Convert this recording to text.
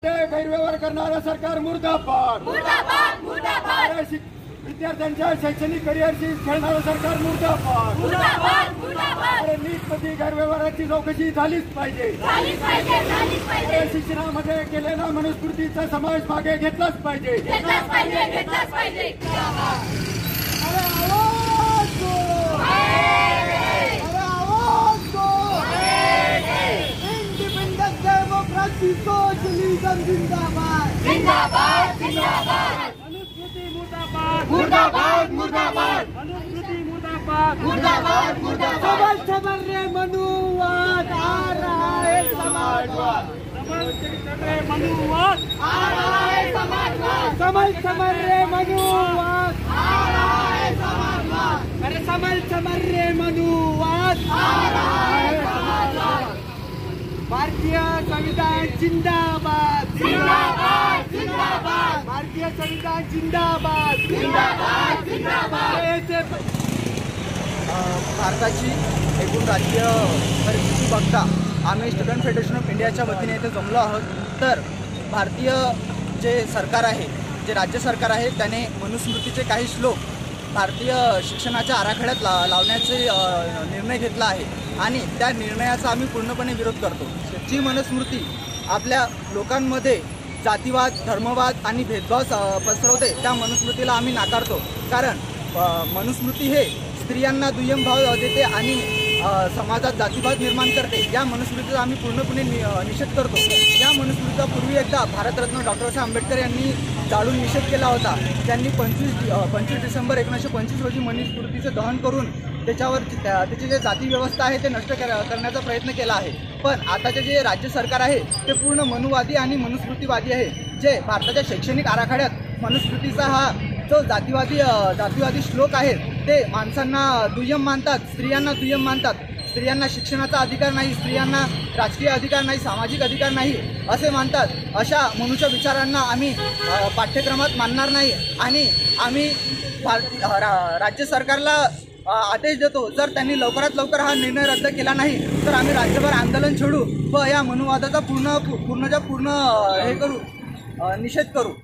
गैरव्यवहार करणारं सरकार मुर्दाबाद, मुर्दाबाद, मुर्दाबाद। विद्यार्थ्यांच्या शैक्षणिक करिअरशी खेळणारं सरकार मुर्दाबाद, मुर्दाबाद, मुर्दाबाद। नीटमध्ये गैरव्यवहाराची चौकशी झालीच पाहिजे, झालीच पाहिजे, झालीच पाहिजे। शिक्षणामध्ये केलेला मनुस्मृतीचा समावेश मागे घेतलाच पाहिजे, घेतलाच पाहिजे, घेतलाच पाहिजे। अरे आवाज दो, अरे आवाज दो। इंडिपेंडेंस डेमोक्रेसी सोशलिज्म जिंदाबाद, जिंदाबाद, जिंदाबाद। मनुस्मृति मुर्दाबाद, मुर्दाबाद, मुर्दाबाद। मनुस्मृति मुर्दाबाद, मुर्दाबाद, मुर्दाबाद। समझ समझ रे मनुवाद आ रहा है समाजवाद, समझ रे मनुवाद आ रहा है समाजवाद, समझ समझ रे मनुवाद आ रहा है समाजवाद। अरे समझ समझ रे मनुवाद आ रहा है समाजवाद। भारतीय संविधान जिंदाबाद, जिंदाबाद, जिंदाबाद। भारतीय संविधान जिंदाबाद, जिंदाबाद, जिंदाबाद। भारताची एकूण राजकीय परिस्थिती बघता आम्ही स्टुडंट फेडरेशन ऑफ इंडियाच्या वतीने इथे जमलो आहोत। तर भारतीय जे सरकार आहे, जे राज्य सरकार आहे, त्याने मनुस्मृतीचे काही श्लोक भारतीय शिक्षणाच्या आराखड्यात लावण्याचे निर्णय घेतला आहे आणि त्या निर्णयाचा आम्ही पूर्णपणे विरोध करतो। जी मनुस्मृती आपल्या लोकांमध्ये जातीवाद, धर्मवाद आणि भेदभाव पसरवते, त्या मनुस्मृतीला आम्ही नाकारतो। कारण मनुस्मृती हे स्त्रियांना दुय्यम भाव देते आणि समाजात जातीवाद निर्माण करते। या मनुस्मृतीचा आम्ही पूर्णपणे निषेध करतो। या मनुस्मृतीचा पूर्वी एकदा भारतरत्न डॉक्टर बाबासाहेब आंबेडकर यांनी जाळून निषेध केला होता। त्यांनी 25 डिसेंबर 1925 रोजी मनुस्मृतीचं दहन करून त्याच्यावर त्याची जे जाती व्यवस्था आहे ते नष्ट करण्याचा प्रयत्न केला आहे। पण आताचे जे राज्य सरकार आहे ते पूर्ण मनुवादी आणि मनुस्मृतीवादी आहे। जे भारताच्या शैक्षणिक आराखड्यात मनुस्मृतीचा हा जो जातीवादी श्लोक आहे ते माणसांना दुय्यम मानतात, स्त्रियांना दुय्यम मानतात। स्त्रियांना शिक्षणाचा अधिकार नाही, स्त्रियांना राजकीय अधिकार नाही, सामाजिक अधिकार नाही असे मानतात। अशा मनुष्य विचारांना आम्ही पाठ्यक्रमात मानणार नाही आणि आम्ही राज्य सरकारला आदेश देतो, जर त्यांनी लवकरात लवकर हा निर्णय रद्द केला नाही तर आम्ही राज्यभर आंदोलन छेडू व या मनुवादाचा पूर्ण निषेध करू।